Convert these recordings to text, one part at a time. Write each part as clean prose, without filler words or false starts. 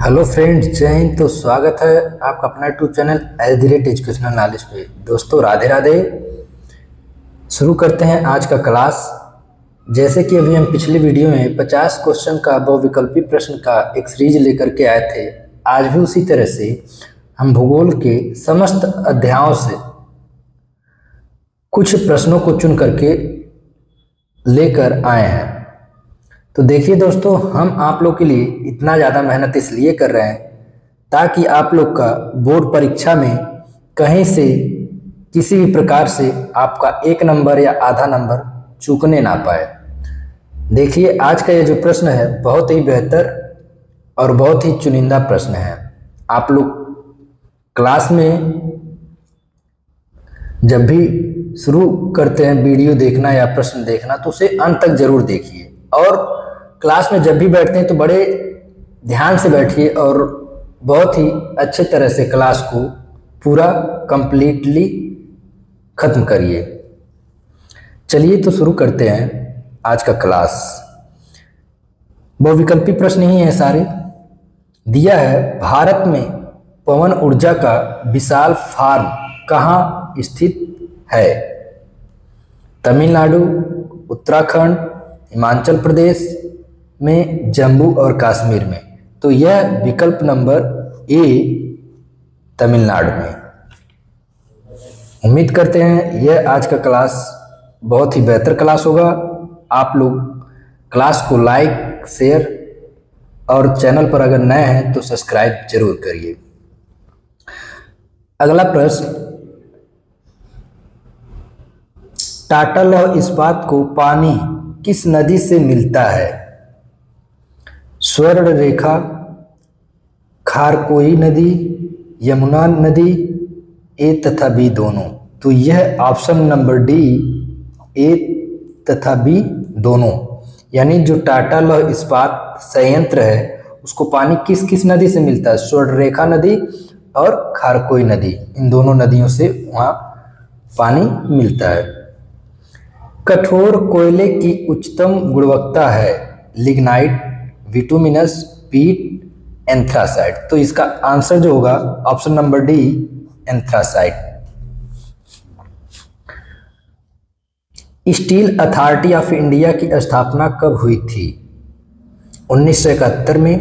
Hello friends, जय हिंद। तो स्वागत है आपका अपना यूट्यूब चैनल @एजुकेशनल नॉलेज पे। दोस्तों राधे राधे। शुरू करते हैं आज का क्लास। जैसे कि अभी हम पिछली वीडियो में 50 क्वेश्चन का बहुविकल्पी प्रश्न का एक सीरीज लेकर के आए थे। आज भी उसी तरह से हम भूगोल के समस्त अध्यायों से कुछ प्रश्नों को चुन करके लेकर आए हैं। तो देखिए दोस्तों, हम आप लोग के लिए इतना ज़्यादा मेहनत इसलिए कर रहे हैं ताकि आप लोग का बोर्ड परीक्षा में कहीं से किसी भी प्रकार से आपका 1 नंबर या आधा नंबर चूकने ना पाए। देखिए आज का ये जो प्रश्न है बहुत ही बेहतर और बहुत ही चुनिंदा प्रश्न है। आप लोग क्लास में जब भी शुरू करते हैं वीडियो देखना या प्रश्न देखना तो उसे अंत तक जरूर देखिए, और क्लास में जब भी बैठते हैं तो बड़े ध्यान से बैठिए और बहुत ही अच्छे तरह से क्लास को पूरा कंप्लीटली खत्म करिए। चलिए तो शुरू करते हैं आज का क्लास। बहुविकल्पी प्रश्न ही है सारे। दिया है भारत में पवन ऊर्जा का विशाल फार्म कहाँ स्थित है? तमिलनाडु, उत्तराखंड, हिमाचल प्रदेश में, जम्मू और कश्मीर में। तो यह विकल्प नंबर ए तमिलनाडु में। उम्मीद करते हैं यह आज का क्लास बहुत ही बेहतर क्लास होगा। आप लोग क्लास को लाइक, शेयर और चैनल पर अगर नए हैं तो सब्सक्राइब जरूर करिए। अगला प्रश्न, टाटा लौह इस्पात को पानी किस नदी से मिलता है? स्वर्ण रेखा, खारकोई नदी, यमुना नदी, ए तथा बी दोनों। तो यह ऑप्शन नंबर डी, ए तथा बी दोनों, यानी जो टाटा लौह इस्पात संयंत्र है उसको पानी किस किस नदी से मिलता है? स्वर्ण रेखा नदी और खारकोई नदी, इन दोनों नदियों से वहाँ पानी मिलता है। कठोर कोयले की उच्चतम गुणवत्ता है लिग्नाइट, बिटुमिनस, पीट, एंथ्रासाइट। तो इसका आंसर जो होगा option number D, anthracite. Steel authority of India की स्थापना कब हुई थी? 1971 में,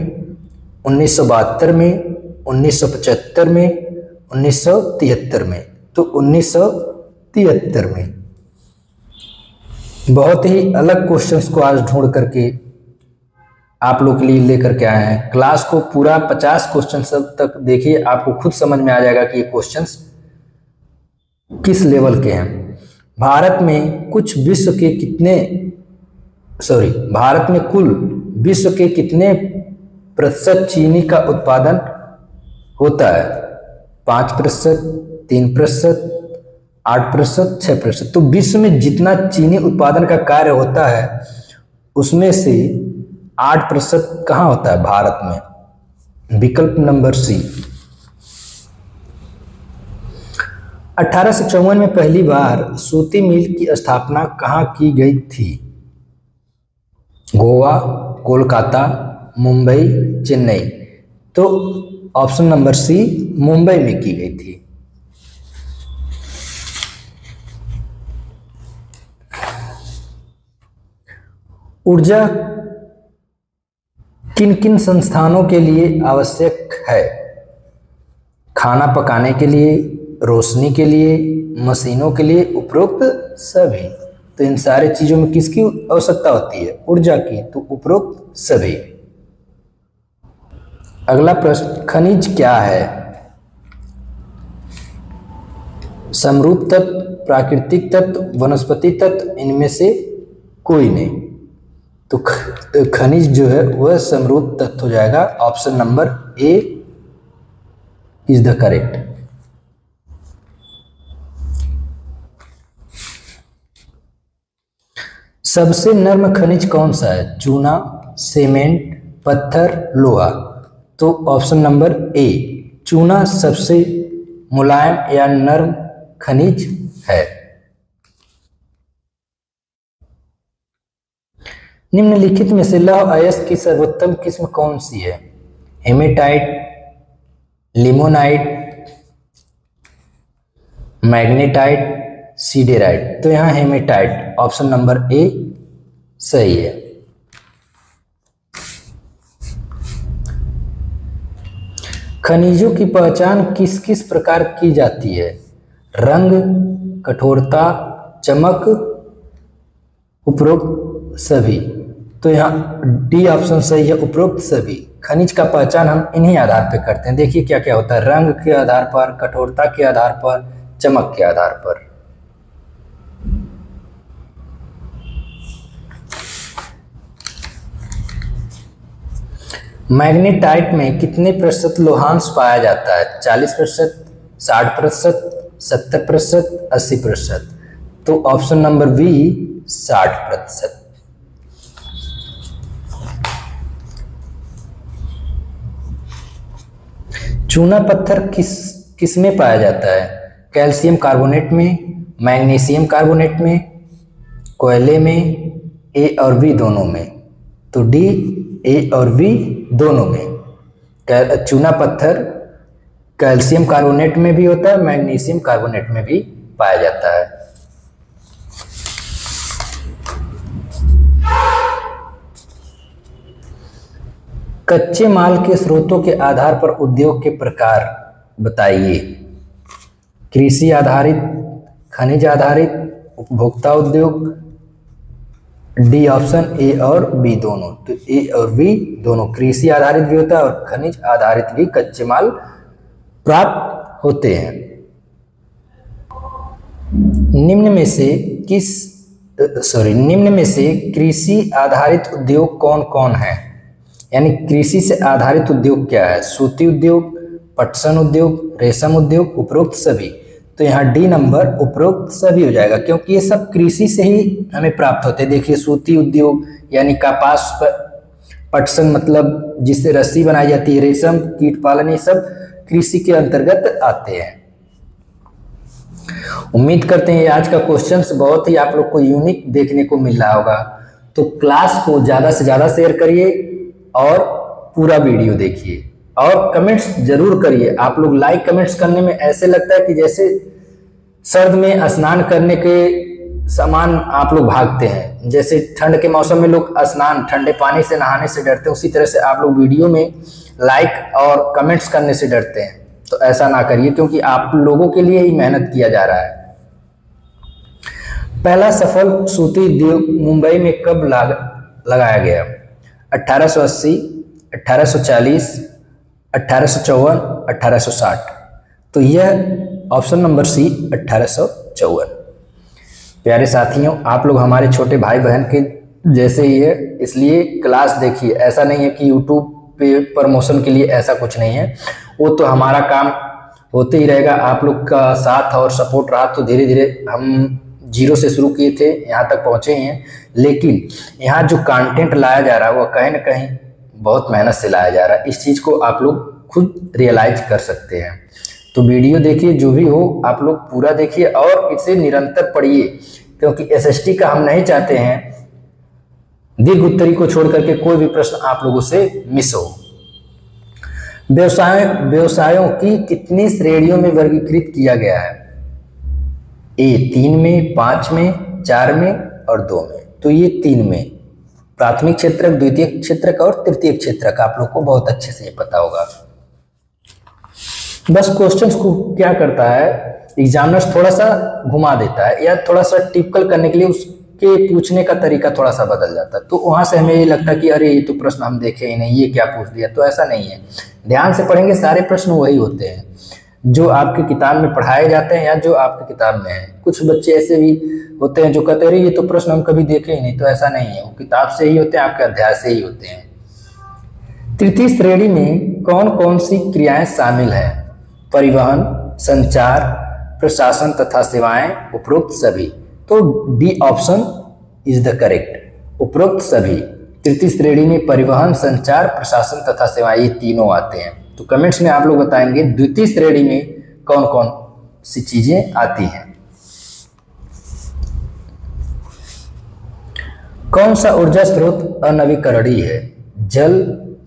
1972 में, 1975 में, 1973 में। तो 1973 में। बहुत ही अलग क्वेश्चंस को आज ढूंढ करके आप लोग के लिए लेकर के आए हैं। क्लास को पूरा 50 क्वेश्चन सब तक देखिए, आपको खुद समझ में आ जाएगा कि ये क्वेश्चंस किस लेवल के हैं। भारत में कुल विश्व के कितने प्रतिशत चीनी का उत्पादन होता है? 5%, 3%, 8%, 6%। तो विश्व में जितना चीनी उत्पादन का कार्य होता है उसमें से 8% कहाँ होता है? भारत में। विकल्प नंबर सी। 1854 में पहली बार सूती मिल की स्थापना कहाँ की गई थी? गोवा, कोलकाता, मुंबई, चेन्नई। तो ऑप्शन नंबर सी, मुंबई में की गई थी। ऊर्जा किन किन संस्थानों के लिए आवश्यक है? खाना पकाने के लिए, रोशनी के लिए, मशीनों के लिए, उपरोक्त सभी। तो इन सारे चीजों में किसकी आवश्यकता होती है? ऊर्जा की। तो उपरोक्त सभी। अगला प्रश्न, खनिज क्या है? समरूप तत्व, प्राकृतिक तत्व, वनस्पति तत्व, इनमें से कोई नहीं। तो खनिज जो है वह समरूप तत्व हो जाएगा। Option number A is the correct. सबसे नर्म खनिज कौन सा है? चूना, सीमेंट, पत्थर, लोहा। तो ऑप्शन नंबर ए, चूना सबसे मुलायम या नर्म खनिज है। निम्नलिखित में से लौह अयस्क की सर्वोत्तम किस्म कौन सी है? Hematite, limonite, magnetite, siderite. तो यहाँ हेमेटाइट ऑप्शन नंबर ए सही है। खनिजों की पहचान किस किस प्रकार की जाती है? रंग, कठोरता, चमक, उपरोक्त सभी। तो यहाँ डी ऑप्शन सही है, उपरोक्त सभी। खनिज का पहचान हम इन्हीं आधार पर करते हैं। देखिए क्या क्या होता है, रंग के आधार पर, कठोरता के आधार पर, चमक के आधार पर। मैग्नेटाइट में कितने प्रतिशत लोहांश पाया जाता है? 40%, 60%, 70%, 80%। तो ऑप्शन नंबर बी 60%। चूना पत्थर किस में पाया जाता है? कैल्शियम कार्बोनेट में, मैग्नीशियम कार्बोनेट में, कोयले में, ए और बी दोनों में। तो डी ए और बी दोनों में। चूना पत्थर कैल्शियम कार्बोनेट में भी होता है, मैग्नीशियम कार्बोनेट में भी पाया जाता है। कच्चे माल के स्रोतों के आधार पर उद्योग के प्रकार बताइए। कृषि आधारित, खनिज आधारित, उपभोक्ता उद्योग, डी ऑप्शन ए और बी दोनों। तो ए और बी दोनों, कृषि आधारित भी होता है और खनिज आधारित भी कच्चे माल प्राप्त होते हैं। निम्न में से कृषि आधारित उद्योग कौन कौन है? यानी कृषि से आधारित उद्योग क्या है? सूती उद्योग, पटसन उद्योग, रेशम उद्योग, उपरोक्त सभी। तो यहाँ डी नंबर उपरोक्त सभी हो जाएगा, क्योंकि ये सब कृषि से ही हमें प्राप्त होते हैं। देखिए सूती उद्योग यानी कपास, पटसन मतलब जिससे रस्सी बनाई जाती है, रेशम, कीट पालन, ये सब कृषि के अंतर्गत आते हैं। उम्मीद करते हैं आज का क्वेश्चंस बहुत ही आप लोग को यूनिक देखने को मिल रहा होगा। तो क्लास को ज़्यादा से ज़्यादा शेयर करिए और पूरा वीडियो देखिए और कमेंट्स जरूर करिए। आप लोग लाइक कमेंट्स करने में ऐसे लगता है कि जैसे सर्द में स्नान करने के समान आप लोग भागते हैं। जैसे ठंड के मौसम में लोग स्नान ठंडे पानी से नहाने से डरते हैं, उसी तरह से आप लोग वीडियो में लाइक और कमेंट्स करने से डरते हैं। तो ऐसा ना करिए, क्योंकि आप लोगों के लिए ही मेहनत किया जा रहा है। पहला सफल सूती उद्योग मुंबई में कब लगाया गया? 1880, 1840, 1854, 1860। तो यह ऑप्शन नंबर सी 1854। प्यारे साथियों, आप लोग हमारे छोटे भाई बहन के जैसे ही है, इसलिए क्लास देखिए। ऐसा नहीं है कि यूट्यूब पे प्रमोशन के लिए, ऐसा कुछ नहीं है। वो तो हमारा काम होते ही रहेगा। आप लोग का साथ और सपोर्ट रहा तो धीरे धीरे हम जीरो से शुरू किए थे, यहाँ तक पहुँचे हैं। लेकिन यहाँ जो कंटेंट लाया जा रहा है वो कहीं ना कहीं बहुत मेहनत से लाया जा रहा है। इस चीज़ को आप लोग खुद रियलाइज कर सकते हैं। तो वीडियो देखिए, जो भी हो आप लोग पूरा देखिए और इसे निरंतर पढ़िए, क्योंकि एसएसटी का हम नहीं चाहते हैं दीर्घ उत्तरी को छोड़ करके कोई भी प्रश्न आप लोगों से मिस हो। व्यवसायों की कितनी श्रेणियों में वर्गीकृत किया गया है? ए 3 में, 5 में, 4 में और 2 में। तो ये 3 में, प्राथमिक क्षेत्रक, द्वितीयक क्षेत्रक और तृतीयक क्षेत्रक। आप लोग को बहुत अच्छे से पता होगा। बस क्वेश्चंस को क्या करता है, एग्जामिनर्स थोड़ा सा घुमा देता है या थोड़ा सा टिपिकल करने के लिए उसके पूछने का तरीका थोड़ा सा बदल जाता है। तो वहां से हमें ये लगता है कि अरे ये तो प्रश्न हम देखे ही नहीं, ये क्या पूछ दिया। तो ऐसा नहीं है, ध्यान से पढ़ेंगे सारे प्रश्न वही होते हैं जो आपकी किताब में पढ़ाए जाते हैं या जो आपकी किताब में है। कुछ बच्चे ऐसे भी होते हैं जो कहते हैं ये तो प्रश्न हम कभी देखे ही नहीं। तो ऐसा नहीं है, वो किताब से ही होते हैं, आपके अध्याय से ही होते हैं। तृतीय श्रेणी में कौन कौन सी क्रियाएं शामिल हैं? परिवहन, संचार, प्रशासन तथा सेवाएं, उपरोक्त सभी। तो D option is the correct, उपरोक्त सभी। तृतीय श्रेणी में परिवहन, संचार, प्रशासन तथा सेवाएं, ये तीनों आते हैं। तो कमेंट्स में आप लोग बताएंगे द्वितीय श्रेणी में कौन कौन सी चीजें आती हैं। कौन सा ऊर्जा स्रोत अनवीकरणीय है? जल,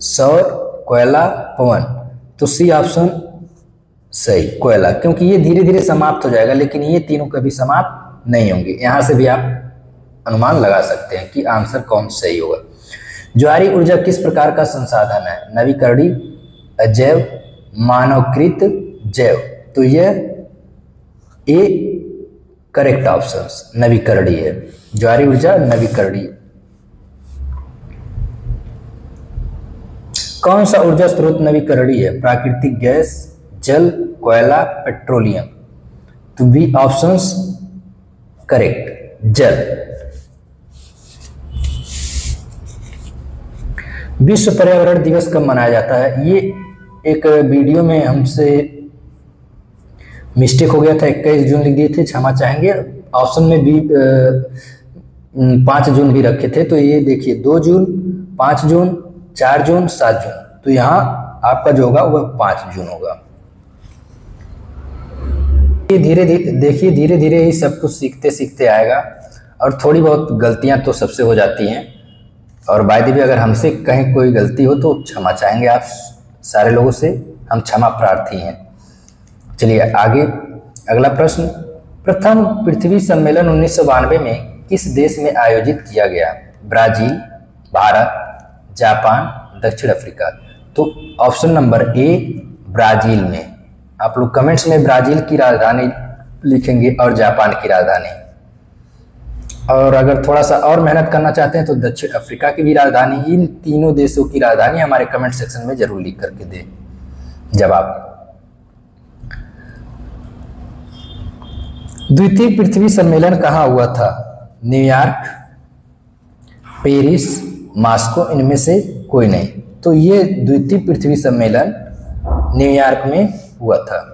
सौर, कोयला, पवन। तो सी ऑप्शन सही, कोयला, क्योंकि ये धीरे धीरे समाप्त हो जाएगा, लेकिन ये तीनों कभी समाप्त नहीं होंगे। यहां से भी आप अनुमान लगा सकते हैं कि आंसर कौन सही होगा। ज्वारी ऊर्जा किस प्रकार का संसाधन है? नवीकरणीय, अजैव, मानवकृत, जैव। तो यह ए करेक्ट ऑप्शन नवीकरणीय है। ज्वारी ऊर्जा नवीकरणीय। कौन सा ऊर्जा स्रोत नवीकरणीय है? प्राकृतिक गैस, जल, कोयला, पेट्रोलियम। तो बी ऑप्शंस करेक्ट, जल। विश्व पर्यावरण दिवस कब मनाया जाता है? ये एक वीडियो में हमसे मिस्टेक हो गया था, 21 जून लिख दिए थे, क्षमा चाहेंगे। ऑप्शन में भी 5 जून भी रखे थे। तो ये देखिए 2 जून, 5 जून, 4 जून, 7 जून। तो यहाँ आपका जो होगा वह 5 जून होगा। देखिए धीरे धीरे ही सब कुछ सीखते सीखते आएगा, और थोड़ी बहुत गलतियां तो सबसे हो जाती हैं। और बाय द वे अगर हमसे कहीं कोई गलती हो तो क्षमा चाहेंगे आप सारे लोगों से, हम क्षमा प्रार्थी हैं। चलिए आगे अगला प्रश्न। प्रथम पृथ्वी सम्मेलन 1992 में किस देश में आयोजित किया गया? ब्राजील, भारत, जापान, दक्षिण अफ्रीका। तो ऑप्शन नंबर ए ब्राजील में। आप लोग कमेंट्स में ब्राजील की राजधानी लिखेंगे और जापान की राजधानी। और अगर थोड़ा सा और मेहनत करना चाहते हैं तो दक्षिण अफ्रीका की भी राजधानी। इन तीनों देशों की राजधानी हमारे कमेंट सेक्शन में जरूर लिख करके दें जवाब। द्वितीय पृथ्वी सम्मेलन कहाँ हुआ था? न्यूयॉर्क, पेरिस, मॉस्को, इनमें से कोई नहीं। तो ये द्वितीय पृथ्वी सम्मेलन न्यूयॉर्क में हुआ था।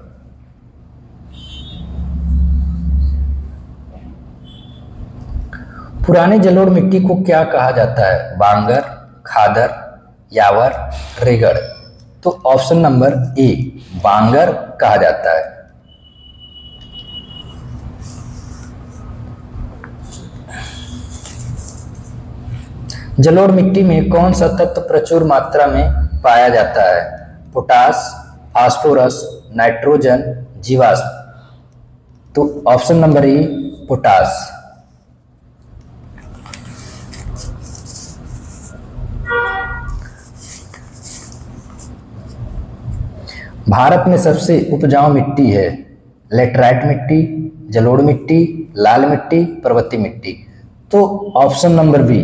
पुराने जलोढ़ मिट्टी को क्या कहा जाता है? बांगर, खादर, यावर, रेगड़। तो ऑप्शन नंबर ए बांगर कहा जाता है। जलोढ़ मिट्टी में कौन सा तत्व प्रचुर मात्रा में पाया जाता है? पोटास, फास्फोरस, नाइट्रोजन, जीवाश्म। तो option number A potash. Bharat में सबसे उपजाऊ मिट्टी है? लेटराइट मिट्टी, जलोढ़ मिट्टी, लाल मिट्टी, पर्वतीय मिट्टी। तो ऑप्शन नंबर बी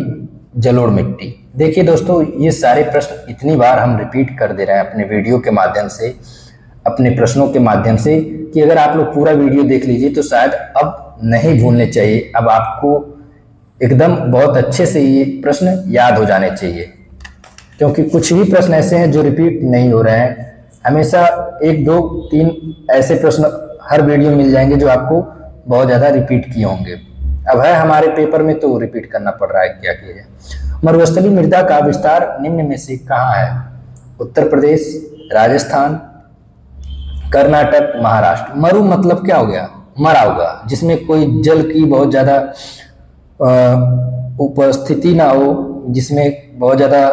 जलोढ़ मिट्टी। देखिए दोस्तों, ये सारे प्रश्न इतनी बार हम रिपीट कर दे रहे हैं अपने वीडियो के माध्यम से, अपने प्रश्नों के माध्यम से, कि अगर आप लोग पूरा वीडियो देख लीजिए तो शायद अब नहीं भूलने चाहिए। अब आपको एकदम बहुत अच्छे से ये प्रश्न याद हो जाने चाहिए, क्योंकि कुछ भी प्रश्न ऐसे हैं जो रिपीट नहीं हो रहे हैं। हमेशा 1, 2, 3 ऐसे प्रश्न हर वीडियो मिल जाएंगे जो आपको बहुत ज़्यादा रिपीट किए होंगे। अब है हमारे पेपर में तो रिपीट करना पड़ रहा है, क्या किया जाए। मरुस्थलीय मृदा का विस्तार निम्न में से कहाँ है? उत्तर प्रदेश, राजस्थान, कर्नाटक, महाराष्ट्र। मरु मतलब क्या हो गया? मरा होगा, जिसमें कोई जल की बहुत ज़्यादा उपस्थिति ना हो, जिसमें बहुत ज़्यादा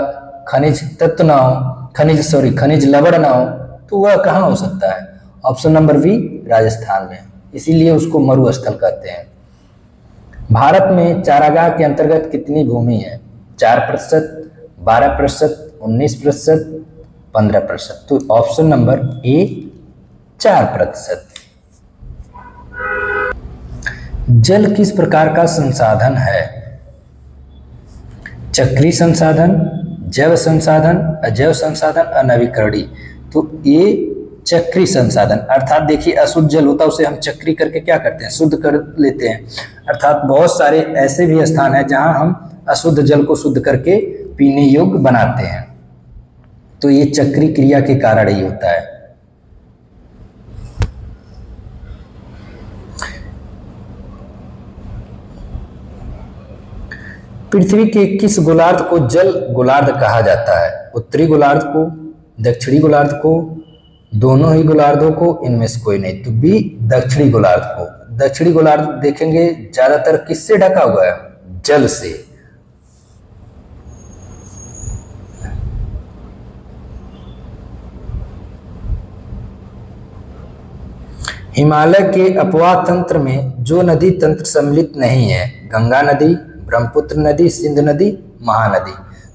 खनिज तत्व ना हो, खनिज लवण ना हो, तो वह कहाँ हो सकता है? ऑप्शन नंबर बी राजस्थान में, इसीलिए उसको मरुस्थल कहते हैं। भारत में चारागाह के अंतर्गत कितनी भूमि है? 4%, 12%, 19%, 15%। तो ऑप्शन नंबर ए 4%। जल किस प्रकार का संसाधन है? चक्रीय संसाधन, जैव संसाधन, अजैव संसाधन, अनवीकरणीय। तो ये चक्रीय संसाधन, अर्थात देखिए अशुद्ध जल होता है उसे हम चक्री करके क्या करते हैं? शुद्ध कर लेते हैं। अर्थात बहुत सारे ऐसे भी स्थान हैं जहां हम अशुद्ध जल को शुद्ध करके पीने योग्य बनाते हैं। तो ये चक्रीय क्रिया के कारण ही होता है। पृथ्वी के किस गोलार्ध को जल गोलार्ध कहा जाता है? उत्तरी गोलार्ध को, दक्षिणी गोलार्ध को, दोनों ही गोलार्धों को, इनमें से कोई नहीं। तो बी दक्षिणी गोलार्ध को। दक्षिणी गोलार्ध देखेंगे ज्यादातर किससे ढका हुआ है? जल से। हिमालय के अपवाह तंत्र में जो नदी तंत्र सम्मिलित नहीं है, गंगा नदी, ब्रह्मपुत्र नदी, सिंध नदी, महानदी।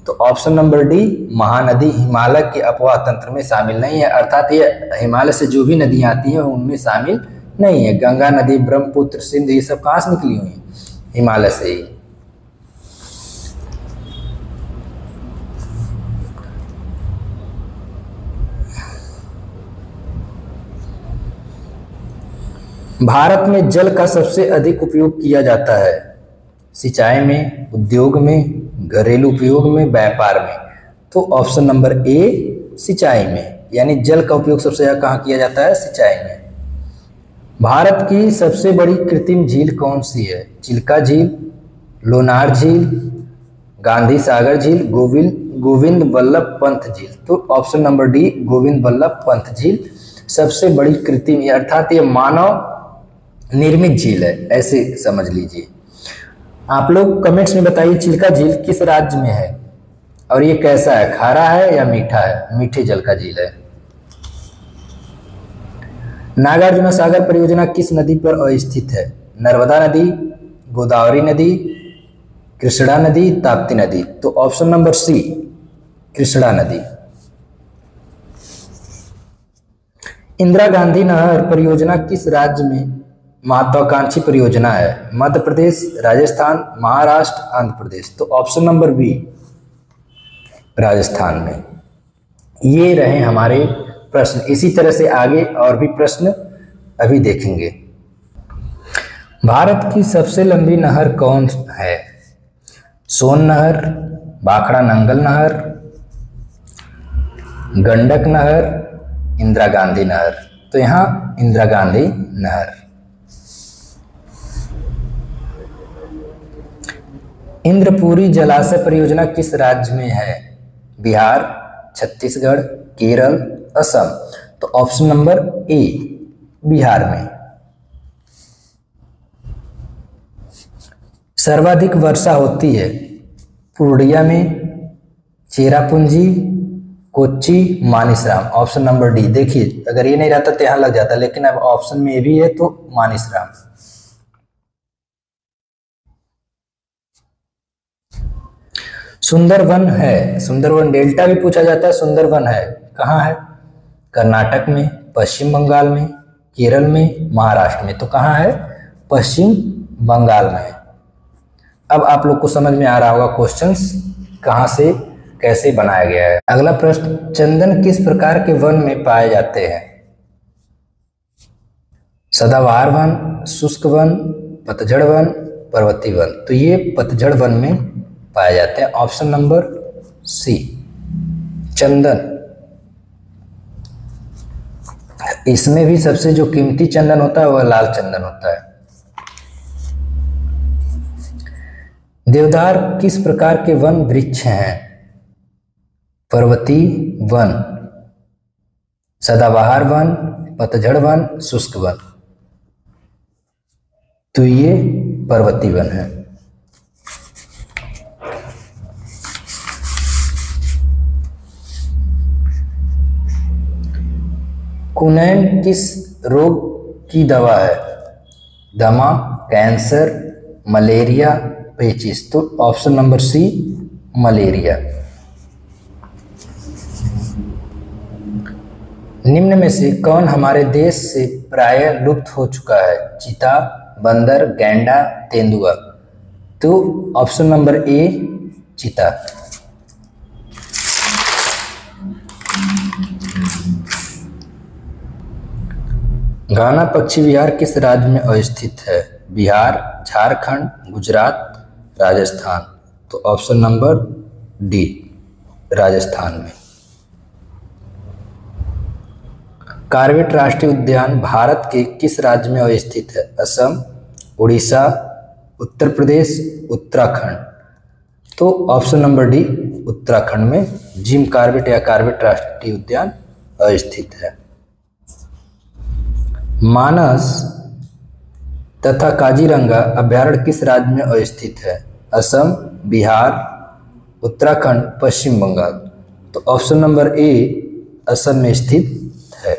तो option number D Mahanadi Himalaya के अपवाह तंत्र में शामिल नहीं है, अर्थात ये हिमालय से जो भी नदियां आती हैं उनमें शामिल नहीं है। गंगा नदी, ब्रह्मपुत्र, सिंध ये सब कहाँ से निकली हुई हैं? हिमालय से ही। भारत में जल का सबसे अधिक उपयोग किया जाता है सिंचाई में, उद्योग में, घरेलू उपयोग में, व्यापार में। तो ऑप्शन नंबर ए सिंचाई में, यानी जल का उपयोग सबसे ज्यादा कहाँ किया जाता है? सिंचाई में। भारत की सबसे बड़ी कृत्रिम झील कौन सी है? चिल्का झील, लोनार झील, गांधी सागर झील, गोविंद वल्लभ पंत झील। तो option number D Govind Vallabh Pant झील सबसे बड़ी कृत्रिम, अर्थात ये मानव निर्मित झील है, ऐसे समझ लीजिए। आप लोग कमेंट्स में बताइए चिल्का झील किस राज्य में है और ये कैसा है, खारा है या मीठा है? मीठे जल का झील है। नागार्जुन सागर परियोजना किस नदी पर अवस्थित है? नर्मदा नदी, गोदावरी नदी, कृष्णा नदी, ताप्ती नदी। तो ऑप्शन नंबर सी कृष्णा नदी। इंदिरा गांधी नहर परियोजना किस राज्य में महत्वाकांक्षी परियोजना है? मध्य प्रदेश, राजस्थान, महाराष्ट्र, आंध्र प्रदेश। तो ऑप्शन नंबर बी राजस्थान में। ये रहे हमारे प्रश्न। इसी तरह से आगे और भी प्रश्न अभी देखेंगे। भारत की सबसे लंबी नहर कौन है? सोन नहर, भाखड़ा नंगल नहर, गंडक नहर, इंदिरा गांधी नहर। तो यहाँ इंदिरा गांधी नहर। इंद्रपुरी जलाशय परियोजना किस राज्य में है? बिहार, छत्तीसगढ़, केरल, असम। तो ऑप्शन नंबर ए बिहार में। सर्वाधिक वर्षा होती है पूर्णिया में, Cherrapunji, Kochi, Mawsynram. Option number D. देखिए अगर ये नहीं रहता तो यहां लग जाता, लेकिन अब ऑप्शन में ए भी है तो मानिसराम। सुंदरवन है, सुंदरवन डेल्टा भी पूछा जाता है। सुंदरवन है कहाँ है? कर्नाटक में, पश्चिम बंगाल में, केरल में, महाराष्ट्र में। तो कहाँ है? पश्चिम बंगाल में। अब आप लोग को समझ में आ रहा होगा क्वेश्चंस कहाँ से कैसे बनाया गया है। अगला प्रश्न, चंदन किस प्रकार के वन में पाए जाते हैं? सदाबहार वन, शुष्क वन, पतझड़ वन, पर्वतीय वन। तो ये पतझड़ वन में पाए जाते हैं। ऑप्शन नंबर सी चंदन। इसमें भी सबसे जो कीमती चंदन होता है वह लाल चंदन होता है। देवदार किस प्रकार के वन वृक्ष हैं? पर्वतीय वन, सदाबहार वन, पतझड़ वन, शुष्क वन। तो ये पर्वतीय वन है। कुनैन किस रोग की दवा है? दमा, कैंसर, मलेरिया, पेचिस। तो ऑप्शन नंबर सी मलेरिया। निम्न में से कौन हमारे देश से प्रायः लुप्त हो चुका है? चीता, बंदर, गैंडा, तेंदुआ। तो ऑप्शन नंबर ए चीता। घाना पक्षी विहार किस राज्य में अवस्थित है? बिहार, झारखंड, गुजरात, राजस्थान। तो ऑप्शन नंबर डी राजस्थान में। कार्बेट राष्ट्रीय उद्यान भारत के किस राज्य में अवस्थित है? असम, उड़ीसा, उत्तर प्रदेश, उत्तराखंड। तो ऑप्शन नंबर डी उत्तराखंड में जिम कार्बेट या कार्बेट राष्ट्रीय उद्यान अवस्थित है। मानस तथा काजीरंगा अभ्यारण्य किस राज्य में अवस्थित है? असम, बिहार, उत्तराखंड, पश्चिम बंगाल। तो ऑप्शन नंबर ए असम में स्थित है।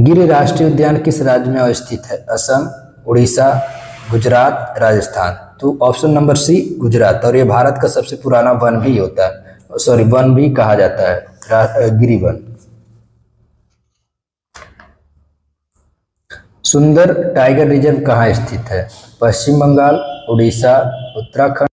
गिर राष्ट्रीय उद्यान किस राज्य में अवस्थित है? असम, उड़ीसा, गुजरात, राजस्थान। तो ऑप्शन नंबर सी गुजरात। और ये भारत का सबसे पुराना वन भी होता है, सॉरी वन भी कहा जाता है, गिरिवन। सुंदर टाइगर रिजर्व कहाँ स्थित है? पश्चिम बंगाल, उड़ीसा, उत्तराखंड,